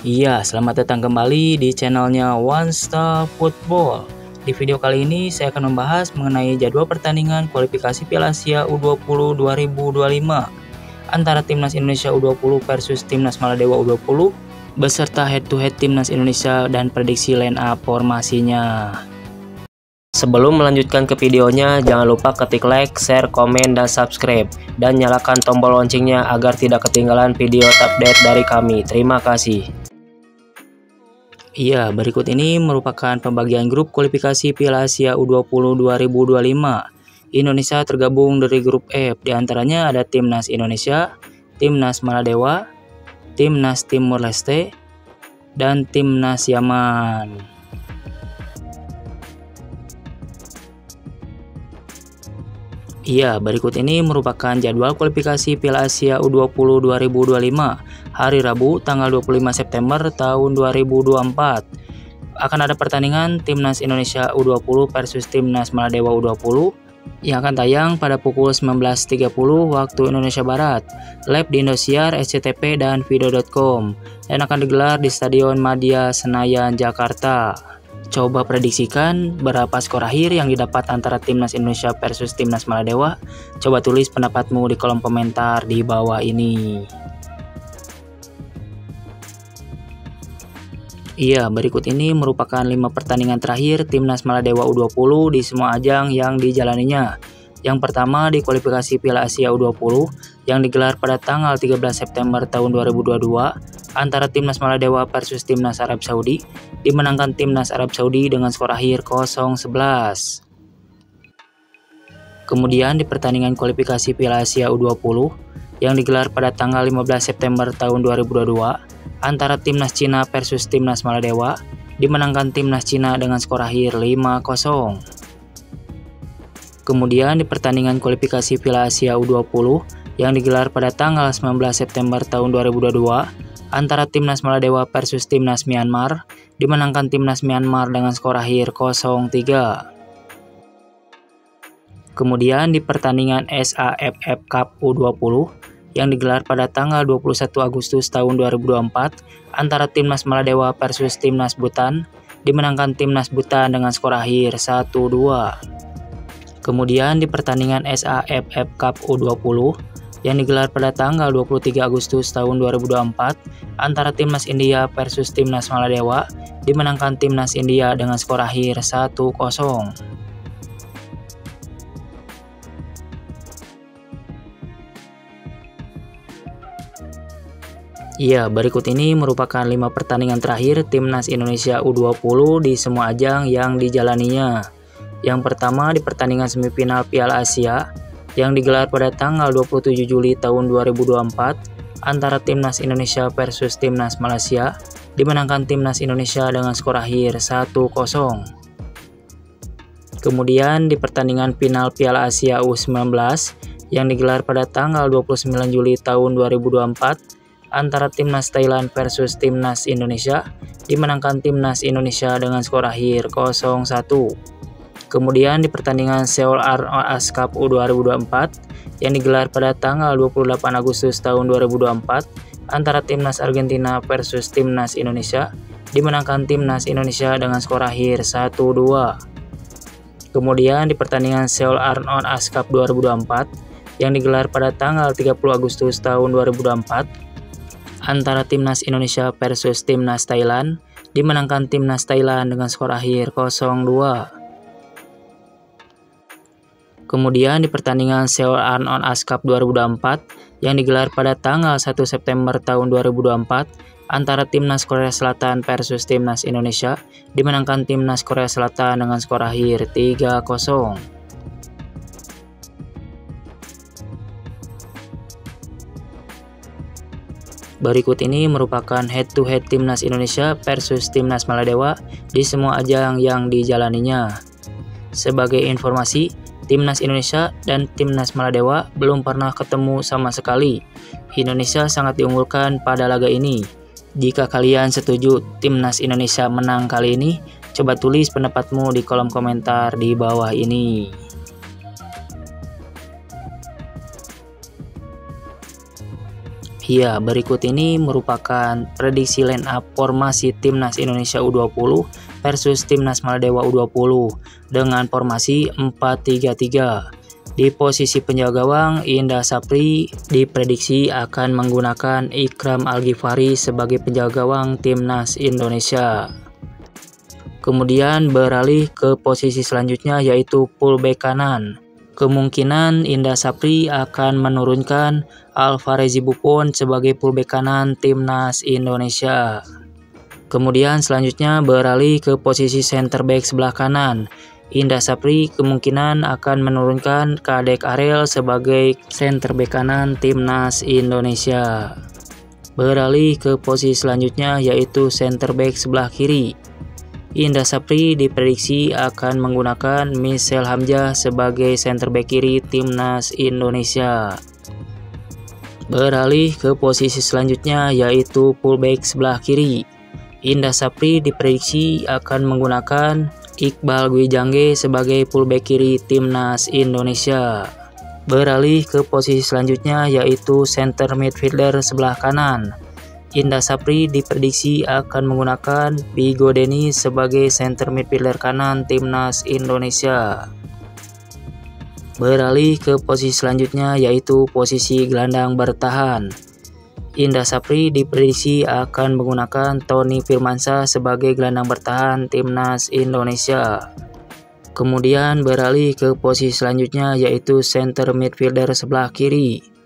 Iya, selamat datang kembali di channelnya One Star Football. Di video kali ini saya akan membahas mengenai jadwal pertandingan kualifikasi Piala Asia U20 2025 antara Timnas Indonesia U20 versus Timnas Maladewa U20 beserta head-to-head Timnas Indonesia dan prediksi line up formasinya. Sebelum melanjutkan ke videonya, jangan lupa ketik like, share, komen, dan subscribe. Dan nyalakan tombol loncengnya agar tidak ketinggalan video update dari kami. Terima kasih. Iya, berikut ini merupakan pembagian grup kualifikasi Piala Asia U20 2025. Indonesia tergabung dari grup F, diantaranya ada Timnas Indonesia, Timnas Maladewa, Timnas Timur Leste, dan Timnas Yaman. Iya, berikut ini merupakan jadwal kualifikasi Piala Asia U20 2025 hari Rabu tanggal 25 September tahun 2024. Akan ada pertandingan Timnas Indonesia U20 versus Timnas Maladewa U20 yang akan tayang pada pukul 19.30 waktu Indonesia Barat, live di Indosiar, SCTV, dan video.com, dan akan digelar di Stadion Madia Senayan, Jakarta. Coba prediksikan berapa skor akhir yang didapat antara Timnas Indonesia versus Timnas Maladewa. Coba tulis pendapatmu di kolom komentar di bawah ini. Iya, berikut ini merupakan 5 pertandingan terakhir Timnas Maladewa U20 di semua ajang yang dijalaninya. Yang pertama di kualifikasi Piala Asia U20 yang digelar pada tanggal 13 September tahun 2022 antara Timnas Maladewa versus Timnas Arab Saudi, dimenangkan Timnas Arab Saudi dengan skor akhir 0-11. Kemudian di pertandingan kualifikasi Piala Asia U20 yang digelar pada tanggal 15 September tahun 2022 antara Timnas Cina versus Timnas Maladewa, dimenangkan Timnas Cina dengan skor akhir 5-0. Kemudian di pertandingan kualifikasi Piala Asia U20 yang digelar pada tanggal 19 September tahun 2022 antara Timnas Maladewa versus Timnas Myanmar, dimenangkan Timnas Myanmar dengan skor akhir 0-3. Kemudian di pertandingan SAFF Cup U20 yang digelar pada tanggal 21 Agustus tahun 2024 antara Timnas Maladewa versus Timnas Bhutan, dimenangkan Timnas Bhutan dengan skor akhir 1-2. Kemudian di pertandingan SAFF Cup U20 yang digelar pada tanggal 23 Agustus tahun 2024 antara Timnas India versus Timnas Maladewa, dimenangkan Timnas India dengan skor akhir 1-0. Iya, berikut ini merupakan 5 pertandingan terakhir Timnas Indonesia U20 di semua ajang yang dijalaninya. Yang pertama di pertandingan semifinal Piala Asia yang digelar pada tanggal 27 Juli tahun 2024 antara Timnas Indonesia versus Timnas Malaysia, dimenangkan Timnas Indonesia dengan skor akhir 1-0. Kemudian di pertandingan final Piala Asia U19 yang digelar pada tanggal 29 Juli tahun 2024 antara Timnas Thailand versus Timnas Indonesia, dimenangkan Timnas Indonesia dengan skor akhir 0-1. Kemudian di pertandingan Seoul Arts Cup U2024 yang digelar pada tanggal 28 Agustus tahun 2024 antara Timnas Argentina versus Timnas Indonesia, dimenangkan Timnas Indonesia dengan skor akhir 1-2. Kemudian di pertandingan Seoul Arts Cup 2024 yang digelar pada tanggal 30 Agustus tahun 2024 antara Timnas Indonesia versus Timnas Thailand, dimenangkan Timnas Thailand dengan skor akhir 0-2. Kemudian di pertandingan Seoul Arts Cup 2024 yang digelar pada tanggal 1 September tahun 2024 antara Timnas Korea Selatan versus Timnas Indonesia, dimenangkan Timnas Korea Selatan dengan skor akhir 3-0. Berikut ini merupakan head-to-head Timnas Indonesia versus Timnas Maladewa di semua ajang yang dijalaninya. Sebagai informasi, Timnas Indonesia dan Timnas Maladewa belum pernah ketemu sama sekali. Indonesia sangat diunggulkan pada laga ini. Jika kalian setuju Timnas Indonesia menang kali ini, coba tulis pendapatmu di kolom komentar di bawah ini. Iya, berikut ini merupakan prediksi line up formasi Timnas Indonesia U20 versus Timnas Maladewa U20 dengan formasi 4-3-3. Di posisi penjaga gawang, Indra Sapri diprediksi akan menggunakan Ikram Al-Ghifari sebagai penjaga gawang Timnas Indonesia. Kemudian beralih ke posisi selanjutnya yaitu fullback kanan. Kemungkinan Indra Sapri akan menurunkan Alvarez Buffon sebagai fullback kanan Timnas Indonesia. Kemudian selanjutnya beralih ke posisi center back sebelah kanan. Indra Sapri kemungkinan akan menurunkan Kadek Ariel sebagai center back kanan Timnas Indonesia. Beralih ke posisi selanjutnya yaitu center back sebelah kiri. Indra Sapri diprediksi akan menggunakan Michel Hamzah sebagai center back kiri Timnas Indonesia. Beralih ke posisi selanjutnya yaitu fullback sebelah kiri. Indra Sapri diprediksi akan menggunakan Iqbal Gwijangge sebagai fullback kiri Timnas Indonesia. Beralih ke posisi selanjutnya yaitu center midfielder sebelah kanan. Indra Sapri diprediksi akan menggunakan Vigo Dennis sebagai center midfielder kanan Timnas Indonesia. Beralih ke posisi selanjutnya yaitu posisi gelandang bertahan. Indra Sapri diprediksi akan menggunakan Tony Firmansyah sebagai gelandang bertahan Timnas Indonesia. Kemudian beralih ke posisi selanjutnya yaitu center midfielder sebelah kiri.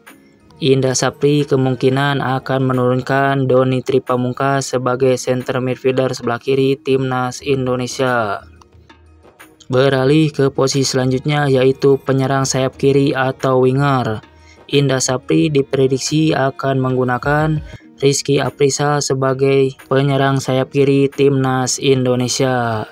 Indra Sapri kemungkinan akan menurunkan Doni Tripamungkas sebagai center midfielder sebelah kiri Timnas Indonesia. Beralih ke posisi selanjutnya yaitu penyerang sayap kiri atau winger. Indra Sapri diprediksi akan menggunakan Rizky Aprizal sebagai penyerang sayap kiri Timnas Indonesia.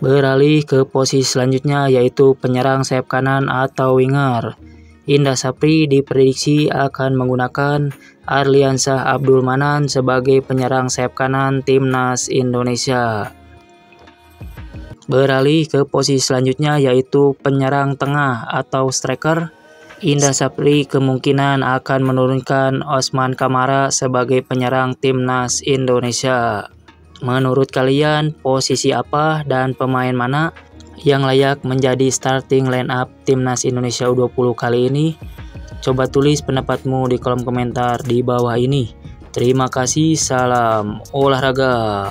Beralih ke posisi selanjutnya yaitu penyerang sayap kanan atau winger. Indra Sapri diprediksi akan menggunakan Arliansyah Abdul Manan sebagai penyerang sayap kanan Timnas Indonesia. Beralih ke posisi selanjutnya yaitu penyerang tengah atau striker. Indra Sapri kemungkinan akan menurunkan Osman Kamara sebagai penyerang Timnas Indonesia. Menurut kalian, posisi apa dan pemain mana yang layak menjadi starting line up Timnas Indonesia U20 kali ini? Coba tulis pendapatmu di kolom komentar di bawah ini. Terima kasih, salam olahraga.